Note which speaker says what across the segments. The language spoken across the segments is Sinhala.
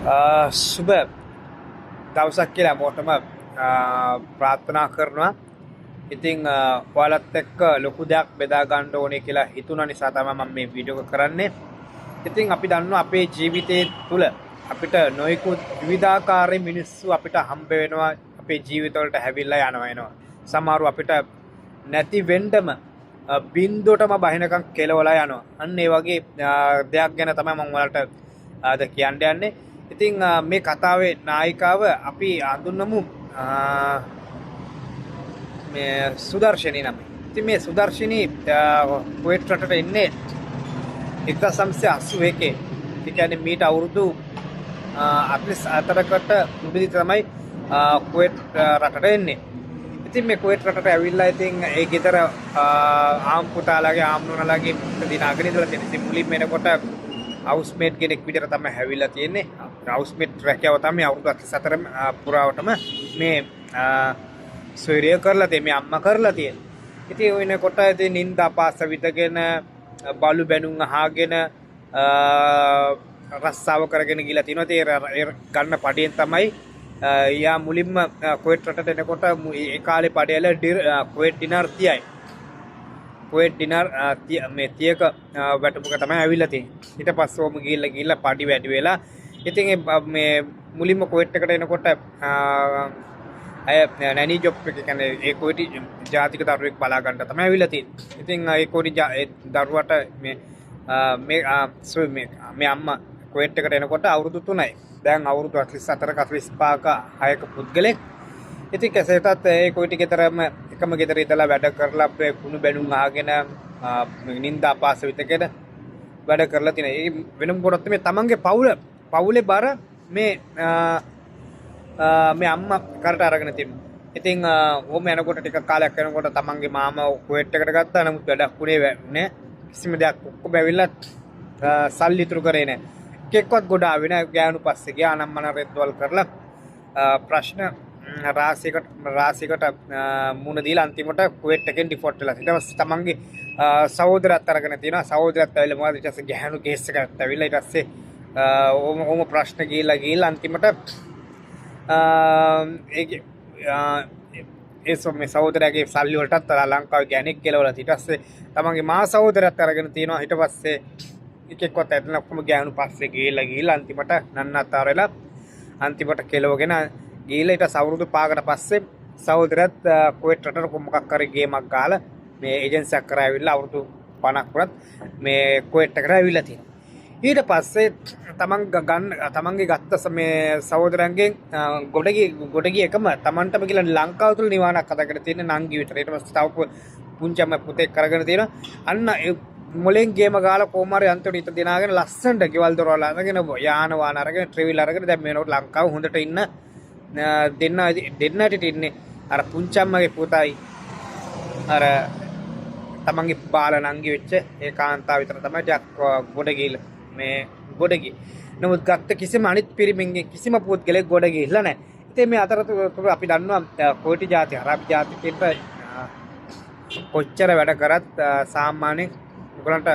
Speaker 1: සුබ දවසක් කියලා මොකටම ප්‍රාර්ථනා කරනවා. ඉතින් ඔයාලත් එක්ක ලොකු දෙයක් බෙදා ගන්න ඕනේ කියලා හිතුණ නිසා තමයි මම මේ වීඩියෝ එක කරන්නේ. ඉතින් අපි දන්නවා අපේ ජීවිතයේ තුල අපිට නොයෙකුත් විවිධාකාරී මිනිස්සු අපිට හම්බ වෙනවා, අපේ ජීවිතවලට හැවිල්ලා යනවා එනවා. සමහරව අපිට නැති වෙන්නම බින්දුවටම බහිනකම් කෙලවලා යනවා. අන්න ඒ වගේ දෙයක් ගැන තමයි මම ඔයාලට අද කියන්න යන්නේ. ඉතින් මේ කතාවේ නායිකාව අපි හඳුන්වමු මේ සුදර්ශනී නම. ඉතින් මේ සුදර්ශනී කුවේට් රටට එන්නේ 1981. ඒ කියන්නේ මීට අවුරුදු 44කට උඩදී තමයි කුවේට් රටට එන්නේ. ඉතින් මේ කුවේට් රටට ඇවිල්ලා ඉතින් ඒ ගෙදර ආම් පුතාලාගේ ආම් නෝනාලාගේ දිනාගෙන ඉඳලා තියෙන. ඉතින් මුලින්ම එනකොට හවුස්මේට් කෙනෙක් විදිහට තමයි හැවිලා තියෙන්නේ. හවුස්මේට් රැකියාව තමයි අවුරුදු 44 පුරාවටම මේ සොයරිය කරලා තියෙන්නේ. මේ අම්මා කරලා තියෙන්නේ. ඉතින් වෙනකොට ඉතින් නින්ද අපාස විදගෙන බලු බැනුම් අහගෙන රස්සාව කරගෙන ගිහලා තිනවා. ඒ ගන්න පඩියෙන් තමයි යා මුලින්ම කුවේට් රටට එනකොට ඒ කාලේ පඩියල කුවේට් ඩිනර් 30යි. කුවේට් ඩිනර් මේ 30ක වැටුපක තමයි ඇවිල්ලා තියෙන්නේ. ඊට පස්සේ ඔහම ගිහිල්ලා පඩි වැඩි වෙලා ඉතින් මේ මුලින්ම කුවේට් එකට එනකොට අය නැනි ජොබ් එක කියන්නේ ඒ කුවේටි ජාතික දරුවෙක් බලා ගන්න තමයි ඇවිල්ලා තියෙන්නේ. ඉතින් ඒ කුවේටි දරුවට මේ අම්මා කුවේට් එකට එනකොට අවුරුදු 3යි. දැන් අවුරුදු 44ක 45ක 6ක පුද්ගලෙක්. ඉතින් කෙසේතත් ඒ කුවේටි ගෙදරම එකම ගෙදර ඉඳලා වැඩ කරලා අපේ කුණු බැනුම් ආගෙන නින්දා පාස විතකේද වැඩ කරලා තියෙන. ඒ වෙනම කොටත් මේ තමන්ගේ පවුලේ බර මේ අම්මා කරට අරගෙන තියෙනවා. ඉතින් ඕම යනකොට ටික කාලයක් යනකොට තමන්ගේ මාමා කුවේට් එකට ගත්තා. නමුත් වැඩක් උනේ නෑ. කිසිම දෙයක් ඔක්කොම ඇවිල්ලා සල්ලි ඉතුරු කරේ නෑ. එකෙක්වත් ගොඩ ආවේ නෑ. ගෑනු පස්සේ ගියා අනම්මන රෙද්දවල් කරලා ප්‍රශ්න රාශියකට මුණ දීලා අන්තිමට කුවේට් එකෙන් ඩිෆෝල්ට් වෙලා. ඊට පස්සේ තමන්ගේ සහෝදරයත් අරගෙන තියෙනවා. සහෝදරයත් ඇවිල්ලා මොකද ඊට පස්සේ ගැහණු කේස් එකකට ඇවිල්ලා ඊට පස්සේ ඕම ප්‍රශ්න ගිහිල්ලා අන්තිමට මේ සහෝදරයාගේ සල්ලි වලටත් ලංකාවේ ගෑණෙක් කෙලවලා ඊට පස්සේ තමන්ගේ මා සහෝදරයත් අරගෙන තියෙනවා. ඊට පස්සේ එකෙක්වත් ඇතන ඔක්කොම ගෑනු පස්සේ ගිහිල්ලා අන්තිමට නන්නත්තර වෙලා අන්තිමට කෙලවගෙන ගිහිල්ලා ඊට අවුරුදු 5කට පස්සේ සහෝදරයත් කුවේට් රටට මොකක් හරි ගේමක් ගහලා මේ ඒජන්සියක් කරා ඇවිල්ලා අවුරුදු 50ක් වරත් මේ කුවේට් එකට ඇවිල්ලා තියෙනවා. ඊට පස්සේ තමන්ගේ ගත්ත මේ සහෝදරයන්ගෙන් ගොඩගිය එකම තමන්ටම කියලා ලංකාව තුළ නිවාණක් හදාගෙන තියෙන නංගි විතර. ඊට පස්සේ තව පුංචිම පුතෙක් කරගෙන තියෙනවා. අන්න මොලෙන් ගේම ගාලා කොමාරි අන්තිමට ඉත දිනාගෙන ලස්සනට ගෙවල් දොරවල් අරගෙන යාන වාහන අරගෙන ට්‍රැවල් අරගෙන දැන් මේනකොට ලංකාව හොඳට ඉන්න දෙන්නට ඉන්නේ අර පුංචම්මගේ පුතයි අර තමන්ගේ බාල නංගි වෙච්ච ඒ කාන්තාව විතර තමයි ගොඩ ගිහලා මේ ගොඩ ගියේ. නමුත් ගත්ත කිසිම අනිත් පිරිමින්ගේ කිසිම පුද්ගලෙක් ගොඩ ගිහිල්ලා නැහැ. ඉතින් මේ අතරතුර අපි දන්නවා කොයිටි ජාති අරාබි ජාතිකෙන්ට කොච්චර වැඩ කරත් සාමාන්‍යයෙන් උගලන්ට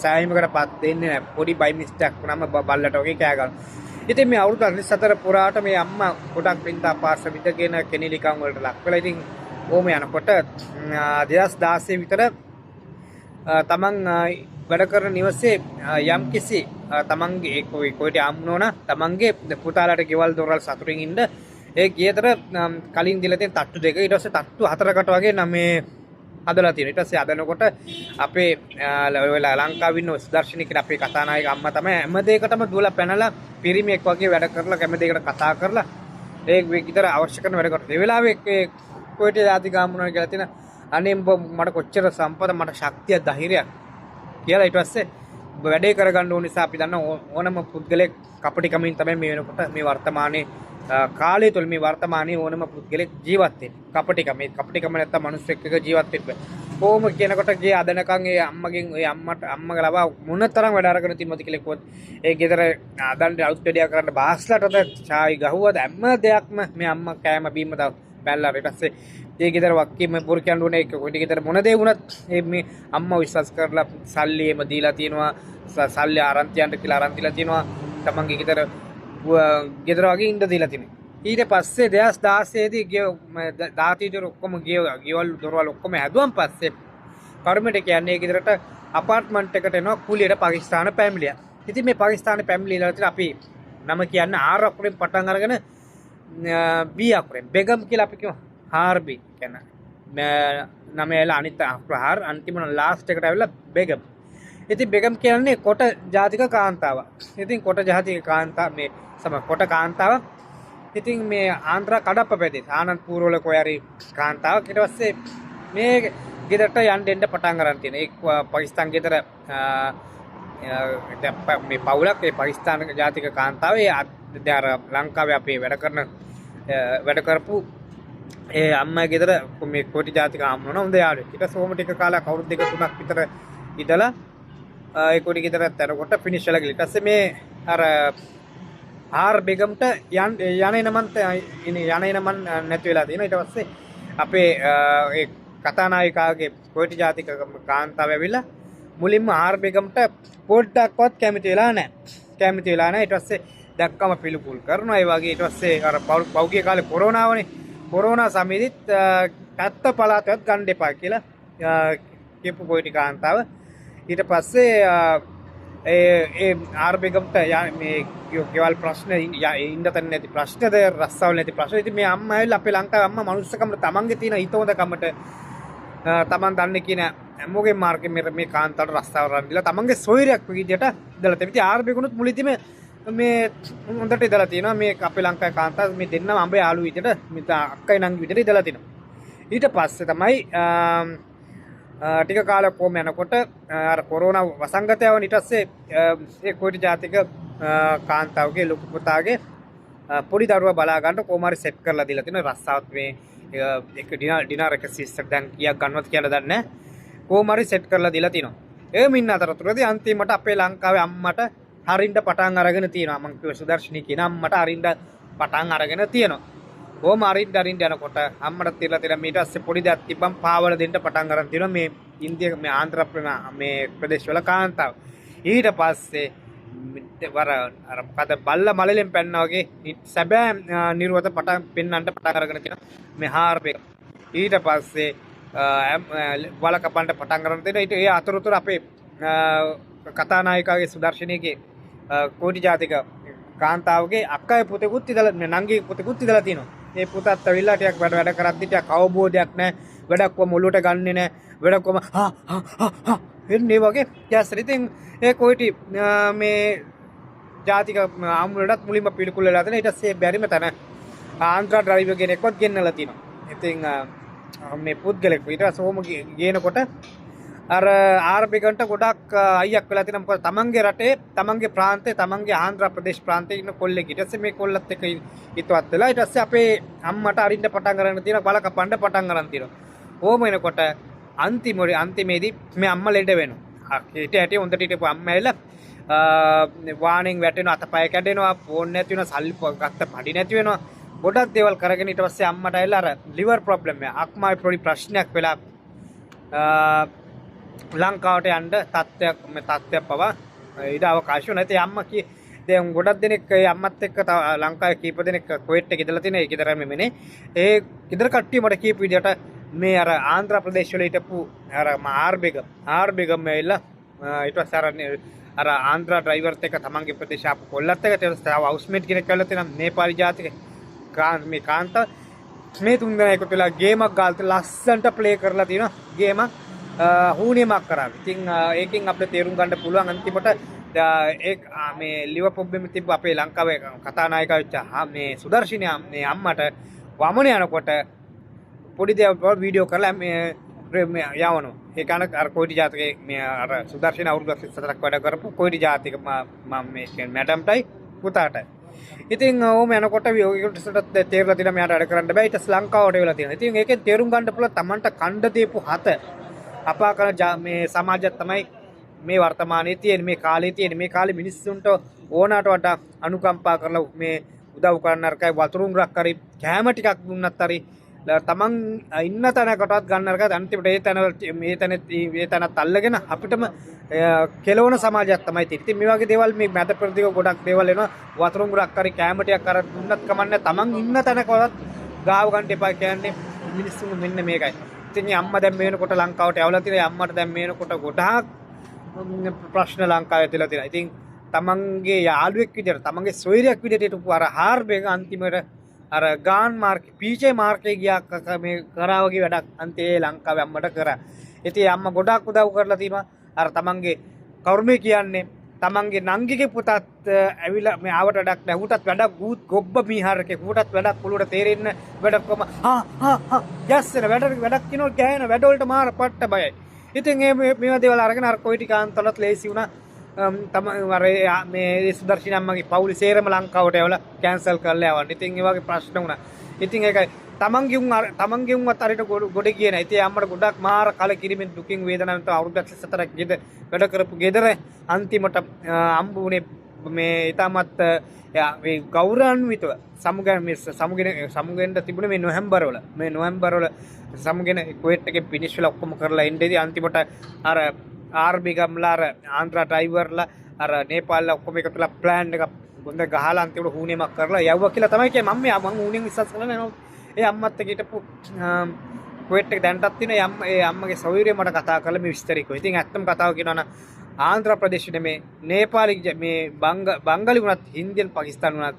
Speaker 1: සෑහීමකටපත් දෙන්නේ නැහැ. පොඩි බයි මිස්ටේක් වුණාම බල්ලට වගේ කෑ ගන්නවා. ඉතින් මේ අවුරුදු 44 පුරාට මේ අම්මා ගොඩක් පින්තා පාස විදගෙන කෙනෙලිකම් වලට ලක් වෙලා ඉතින් ඕම යනකොට 2016 විතර තමන් වැඩ කරන නිවසේ යම් කිසි තමන්ගේ කොයිට ආම්නෝන තමන්ගේ පුතාලාට ගෙවල් දොරවල් සතුටින් ඉන්න ඒ ගියතර කලින් දීලා තියෙන තට්ටු දෙක ඊට පස්සේ තට්ටු 4කට වගේ නම් මේ හදලා තියෙනවා. ඊට පස්සේ හදනකොට අපේ ලංකාවේ ඉන්න සුදර්ශනී කියලා අපේ කතානායක අම්මා තමයි හැම දෙයකටම දුවලා පැනලා පිරිමියෙක් වගේ වැඩ කරලා හැම දෙයකට කතා කරලා ඒ විතර අවශ්‍ය කරන වැඩ කරලා ඒ වෙලාවේ කොයිට ජාති ගාමුණා කියලා තියෙන අනේ මට කොච්චර සම්පත මට ශක්තිය ධෛර්යයක් කියලා ඊට පස්සේ වැඩේ කරගන්න ඕන නිසා අපි දන්න ඕනම පුද්ගලෙක් කපටිකමින් තමයි මේ වෙනකොට මේ වර්තමානයේ කාලය තුළ මේ වර්තමානයේ ඕනම පුද්ගලෙක් ජීවත් වෙන්නේ. කපටිකම නැත්තම් මිනිස්සෙක් එක ජීවත් වෙන්න. කොහොම කියනකොට ගේ අදනකන් ඒ අම්මගෙන් ඒ අම්මගේ ලබා මොනතරම් වැඩ අරගෙන තිබ්බද කියලා කිව්වොත් ඒ ගෙදර අදන්ට අලුත් වැඩියා කරන්න බාස්ලටද චායි ගහුවද හැම දෙයක්ම මේ අම්මා කෑම බීම තව බැලලා ඊට පස්සේ ඒ ගෙදර වක්කීම පුරුකයන් උනේ එක කොයිට ගෙදර මොන දේ වුණත් මේ අම්මා විශ්වාස කරලා සල්ලි එම දීලා තියෙනවා. සල්ලි ආරන්තියන්ට කියලා ආරන්තිලා තියෙනවා. තමන්ගේ ගෙදර ගෙදර වගේ ඉන්න දීලා තිනේ. ඊට පස්සේ 2016 දී දාතිදර ඔක්කොම ගෙවල් දොරවල් ඔක්කොම හැදුවන් පස්සේ කර්මයට කියන්නේ ගෙදරට අපාර්ට්මන්ට් එකට එනවා කුලියට පාකිස්තාන ෆැමිලිය. ඉතින් මේ පාකිස්තාන ෆැමිලිය ඉඳලා අපි නම කියන්න ආර් අකුරෙන් පටන් අරගෙන බී අකුරෙන් බෙගම් කියලා අපි කියමු. හාර්බි කියන නමේලා අනිත් අකුර අන්තිම ලාස්ට් එකට ඇවිල්ලා බෙගම්. ඉතින් බෙගම් කියන්නේ කොට ජාතික කාන්තාව. ඉතින් කොට ජාතික කාන්තාව මේ කොට කාන්තාව. ඉතින් මේ ආන්ధ్‍ර කඩප්ප ප්‍රදේශ ආනන්දපුර වල කොහරි කාන්තාවක්. ඊට පස්සේ මේ ගෙදරට යන්න දෙන්න පටන් ගන්න තියෙන. ඒ පාකිස්තාන ගෙදර මේ පවුලක් ඒ පාකිස්තාන ජාතික කාන්තාව ඒ අර ලංකාවේ අපේ වැඩ කරපු ඒ අම්මා ගෙදර මේ කොටි ජාතික ආම්මන හොඳ යාළුවෙක්. ඊට සෝම ටික කාලයක් අවුරුදු 2-3ක් විතර ඉඳලා ඒ කොටි ගෙදර යනකොට ෆිනිෂ් වෙලා ගිහලා. ඊට පස්සේ මේ අර ආර් බෙගම්ට යන්නේ නමන් නැති වෙලා තියෙනවා. ඊට පස්සේ අපේ ඒ කතානායිකාගේ කොටි ජාතික කාන්තාව ඇවිල්ලා මුලින්ම ආර් බෙගම්ට පොඩ්ඩක්වත් කැමති වෙලා නැහැ. ඊට පස්සේ දැක්කම පිළිකුල් කරනවා. ඒ වගේ ඊට පස්සේ අර පෞද්ගලික කාලේ කොරෝනාවනේ. කොරෝනා සමයේදීත් පැත්ත පළාතවත් ගන්න එපා කියලා කියපු කොටි කාන්තාව. ඊට පස්සේ ඒ ආර් බෙගම්ට මේ ගෙවල් ප්‍රශ්න ඉන්න තැන නැති ප්‍රශ්නද රස්සාවල් නැති ප්‍රශ්න. ඉතින් මේ අම්මා ඇවිල්ලා අපේ ලංකාවේ අම්මා මනුස්සකමට තමන්ගේ තියෙන හිත හොඳකමට තමන් දන්නේ කියන මොගේ මාර්ගෙ මේ කාන්තාවට රස්සාව රන් දීලා තමන්ගේ සොයරයක් විදියට ඉඳලා තියෙනවා. ඉතින් ආර් බෙගුණුත් මුලින්ම මේ හොඳට ඉඳලා තියෙනවා. මේ අපේ ලංකාවේ කාන්තාව මේ දෙන්නම අඹේ යාළු විදියට මේ අක්කයි නංගි විදියට ඉඳලා තියෙනවා. ඊට පස්සේ තමයි ටික කාලයක් කොහම යනකොට අර කොරෝනා වසංගතය වුණ ඊට පස්සේ ඒ කොටි ජාතික කාන්තාවගේ ලොකු පුතාගේ පොඩි දරුවා බලා ගන්න කොහොම හරි සෙට් කරලා දීලා තියෙනවා. රස්සාවත් මේ එක ඩිනර් එක සිස්ටර් දැන් කීයක් ගන්නවද කියලා දන්නේ නැහැ. කොහොම හරි සෙට් කරලා දීලා තියෙනවා. ඒ මින්න අතරතුරදී අන්තිමට අපේ ලංකාවේ අම්මට හරින්න පටන් අරගෙන තියෙනවා. මං කිව්ව සුදර්ශනී කියන අම්මට හරින්න පටන් අරගෙන තියෙනවා. කොහොම හරින්න යනකොට අම්මට තියලා තියෙන ඊට පස්සේ පොඩි දෙයක් තිබ්බම් පාවල දෙන්න පටන් ගන්න තියෙනවා මේ ඉන්දියා මේ ආන්ధ్‍ර මේ ප්‍රදේශවල කාන්තාව. ඊට පස්සේ අර මොකද බල්ල මලලෙන් පැන්නා වගේ සැබෑ නිර්වත පෙන්වන්න පටන් අරගෙන තියෙනවා මේ හාර්බේ. ඊට පස්සේ වල කපන්න පටන් ගන්න තියෙනවා. ඊට ඒ අතරතුර අපේ කතානායිකාගේ සුදර්ශනීගේ කොටි ජාතික කාන්තාවගේ අක්කගේ පුතෙකුත් ඉඳලා නංගි පුතෙකුත් ඉඳලා තියෙනවා. ඒ පුතත් ඇවිල්ලා ටිකක් වැඩ කරද්දි ටිකක් අවබෝධයක් නැහැ. වැඩක් කොම ඔලුවට ගන්නෙ නැහැ. වැඩක් කොම එන්නේ වගේ යස් ඉතින් ඒ කොයිටි මේ ජාතික ආම්වලටත් මුලින්ම පිළිකුල් වෙලා තියෙන. ඊට පස්සේ බැරිම තැන ආන්ధ్‍ර ඩ්‍රයිවර් කෙනෙක්වත් ගෙන්නලා තියෙනවා. ඉතින් මේ පුද්ගලෙක් ඊට පස්සේ ඕම ගේනකොට අර ආර් බෙගන්ට ගොඩක් අයියක් වෙලා තියෙනවා. මොකද තමන්ගේ රටේ තමන්ගේ ප්‍රාන්තේ තමන්ගේ ආන්ధ్‍ර ප්‍රදේශ ප්‍රාන්තේ ඉන්න කොල්ලෙක් ඊට පස්සේ මේ කොල්ලත් එක්ක හිතවත් වෙලා ඊට පස්සේ අපේ අම්මට අරින්න පටන් ගන්න තියෙනවා. බල කපන්න පටන් ගන්න තියෙනවා. ඕම වෙනකොට අන්තිමේදී මේ අම්මා ලෙඩ වෙනවා. ඊට ඇටි හොඳට හිටපු අම්මා ඇවිල්ලා වාණෙන් වැටෙනවා, අතපය කැඩෙනවා, ෆෝන් නැති වෙනවා, සල්ලි ගත්ත පඩි නැති වෙනවා. ගොඩක් දේවල් කරගෙන ඊට පස්සේ අම්මට ඇවිල්ලා අර liver problem එක අක්මාවේ පොඩි ප්‍රශ්නයක් වෙලා ලංකාවට යන්න තත්ත්වයක් පවා ඉඩ අවකාශය නැති අම්මා දැන් ගොඩක් දෙනෙක් ඒ අම්මත් එක්ක ලංකාවේ කීප දෙනෙක් කුවේට් එකේ ඉඳලා තියෙන ඒ ගෙදර මෙමනේ ඒ ගෙදර කට්ටිය මට කියපු විදිහට මේ අර ආන්ధ్‍ර ප්‍රදේශ වල හිටපු අර ආර් බෙගම් ඇවිල්ලා ඊට පස්සේ අර ආන්ధ్‍ර ඩ්‍රයිවර්ත් එක්ක තමන්ගේ ප්‍රදේශ ආපු කොල්ලත් එක්ක ඊට පස්සේ හවුස්මේට් කෙනෙක් ඇවිල්ලා තියෙනවා නේපාලි ජාතික මේ කාන්තාව මේ තුන් දෙනා එකතු වෙලා ගේමක් ගාල්ට ලස්සන්ට ප්ලේ කරලා තියෙනවා ගේමක් හුනියමක් කරාවි. ඉතින් ඒකෙන් අපිට තේරුම් ගන්න පුළුවන් අන්තිමට ඒ මේ ලිවර්පූල් බෙම තිබ්බ අපේ ලංකාවේ කතානායිකා වෙච්ච මේ සුදර්ශිනිය මේ අම්මට වමන යනකොට පොඩි දේවල් වීඩියෝ කරලා මේ යවනවා. ඒ කන අර කොයිටි ජාතකේ මේ අර සුදර්ශිනිය අවුරුදු 24ක් වැඩ කරපු කොයිටි ජාතික මම මේ කියන්නේ මැඩම්ටයි පුතාටයි. ඉතින් ඕම යනකොට වියෝගිකට තේරලා තියෙනවා මෙයාට වැඩ කරන්න බෑ. ඊට ලංකාවට වෙලා තියෙනවා. ඉතින් ඒකෙන් තේරුම් ගන්න පුළුවන් Tamanට කණ්ඩ දීපු හත අපා කරන මේ සමාජයක් තමයි මේ වර්තමානයේ තියෙන මේ කාලේ තියෙන මේ කාලේ මිනිස්සුන්ට ඕනකට වඩා අනුකම්පා කරලා මේ උදව් කරන්න අරකයි වතුරුන් රක් කරි කැම ටිකක් දුන්නත් හරි තමන් ඉන්න තැනකටත් ගන්නරක අන්තිමට ඒ තැනත් අල්ලගෙන අපිටම කෙලවන සමාජයක් තමයි තියෙන්නේ. ඉතින් මේ වගේ දේවල් මේ මැද ප්‍රතික ගොඩක් දේවල් එනවා. වතුරුම් ගොඩක් හරි කැමටියක් අර දුන්නත් කමන්නේ තමන් ඉන්න තැනකවත් ගාව ගන්න එපා කියන්නේ මිනිස්සුන් මෙන්න මේකයි. ඉතින් මේ අම්මා දැන් මේ වෙනකොට ලංකාවට ඇවිල්ලා තියෙනවා. අම්මට දැන් මේ වෙනකොට ගොඩාක් ප්‍රශ්න ලංකාවේ තියලා තියෙනවා. ඉතින් තමන්ගේ යාළුවෙක් විදියට තමන්ගේ සොයරියක් විදියට හිටපු අර හාර්බේක අන්තිමට අර ගාන් මාර්ක් පීචේ මාර්කේ ගියා මේ කරා වගේ වැඩක් අන්තිමේ ලංකාවේ අම්මට කරා. ඉතින් අම්මා ගොඩාක් උදව් කරලා තිනවා. අර තමන්ගේ කර්මය කියන්නේ තමන්ගේ නංගිගේ පුතත් ඇවිල්ලා මේ ආවට වැඩක් නැහැ. ඌටත් වැඩක් ගොබ්බ මීහරකේ ඌටත් වැඩක් පුළුවට තේරෙන්න වැඩක් කොම යස්සන වැඩක් කිනෝ ගෑන වැඩවලට මාර පට්ට බයයි. ඉතින් මේවා දේවල් අරගෙන අර කොයි ටිකාන්තලත් ලේසි වුණා. මේ සුදර්ශන අම්මගේ පවුලේ සේරම ලංකාවට ඇවිල්ලා කැන්සල් කරලා යවන්න. ඉතින් ඒ වගේ ප්‍රශ්න වුණා. ඉතින් ඒකයි තමන්ගේ උන්වත් අරිට ගොඩ කියන. ඉතින් අම්මට ගොඩක් මාර කලකිරීමෙන් දුකින් වේදනාවෙන් තව අවුරුදු 4ක් වැඩ කරපු ගෙදර අන්තිමට අම්බුනේ මේ ඊටමත් මේ ගෞරවාන්විතව සමුගෙන තිබුණේ මේ නොවැම්බර් වල සමුගෙන කුවේට් එකේ ෆිනිෂ් වෙලා ඔක්කොම කරලා එන්නේදී අන්තිමට අර ආර්මි ගම්ලා අර ආන්ද්‍රා ඩ්‍රයිවර්ලා අර නේපාල්ලා ඔක්කොම එකතුලා ප්ලෑන් එක ගොඩ ගහලා අන්තිමට හුනියමක් කරලා යවුවා කියලා තමයි කියේ මම හුනියෙන් විශ්වාස කරලා නෑ. ඒ අම්මත් එක්ක හිටපු කුවේට් එක දැන්ටත් තියෙනවා. ඒ අම්මගේ සොයුරිය මට කතා කරලා මේ විස්තර කිව්වා. ඉතින් ඇත්තම කතාව කියනවා නම් ආන්ධ්‍ර ප්‍රදේශයේ මේ නේපාලි මේ බංගලි වුණත් හින්දියන් පාකිස්තාන් වුණත්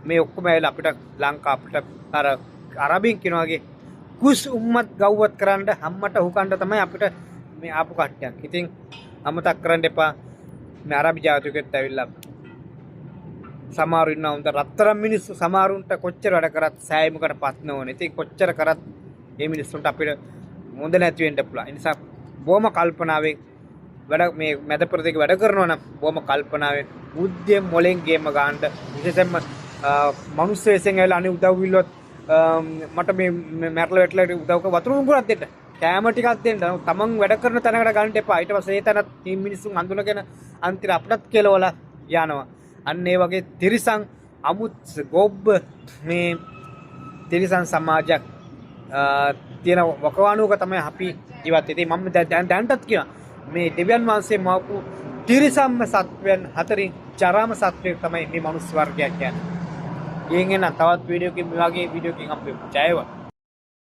Speaker 1: මේ ඔක්කොම ඇවිල්ලා අපිට ලංකා අපිට අර අරබින් කියනවා වගේ කුස් උම්මත් ගව්වත් කරන්න අම්මට හුකන්න තමයි අපිට මේ ආපු කට්ටියක්. ඉතින් අමතක කරන්න එපා මේ අරබි ජාතිකෙත් ඇවිල්ලා සමහරු ඉන්නවා උන්ට රත්තරන් මිනිස්සු සමහරුන්ට කොච්චර වැඩ කරත් සෑයීමකට පත් නොවන. ඉතින් කොච්චර කරත් මේ මිනිස්සුන්ට අපිට මොඳ නැති වෙන්න පුළුවන්. ඒ නිසා බොහොම කල්පනාවෙන් වැඩ මේ මැද ප්‍රතික වැඩ කරනවා නම් බොහොම කල්පනාවෙන් බුද්ධියෙන් මොලෙන් ගේම ගන්නට විශේෂයෙන්ම මනුස්ස වෙසෙන් ඇවිල්ලා අනේ උදව් විල්ලොත් මට මේ මැරලා වැටලා උදව් කර වතුර උඹුරක් දෙන්න. කෑම ටිකක් දෙන්න. තමන් වැඩ කරන තැනකට ගන්න එපා. ඊට පස්සේ ඒ තැනත් මේ මිනිස්සුන් හඳුනගෙන අන්තිර අපිටත් කෙලවලා යනවා. අන්න ඒ වගේ තිරිසන් අමුත් ගොබ්බ මේ තිරිසන් සමාජයක් තියෙන වකවානුවක තමයි අපි ජීවත් වෙන්නේ. මම දැන්ටත් කියනවා මේ දෙවියන් වහන්සේ මවපු තිරිසම්ම සත්වයන් හතරින් චරාම සත්වයෙක් තමයි මේ මනුස්ස වර්ගය කියන්නේ. ඊයෙන් එන තවත් වීඩියෝ එකකින් මේ වගේ වීඩියෝ එකකින් අපි ජයවා.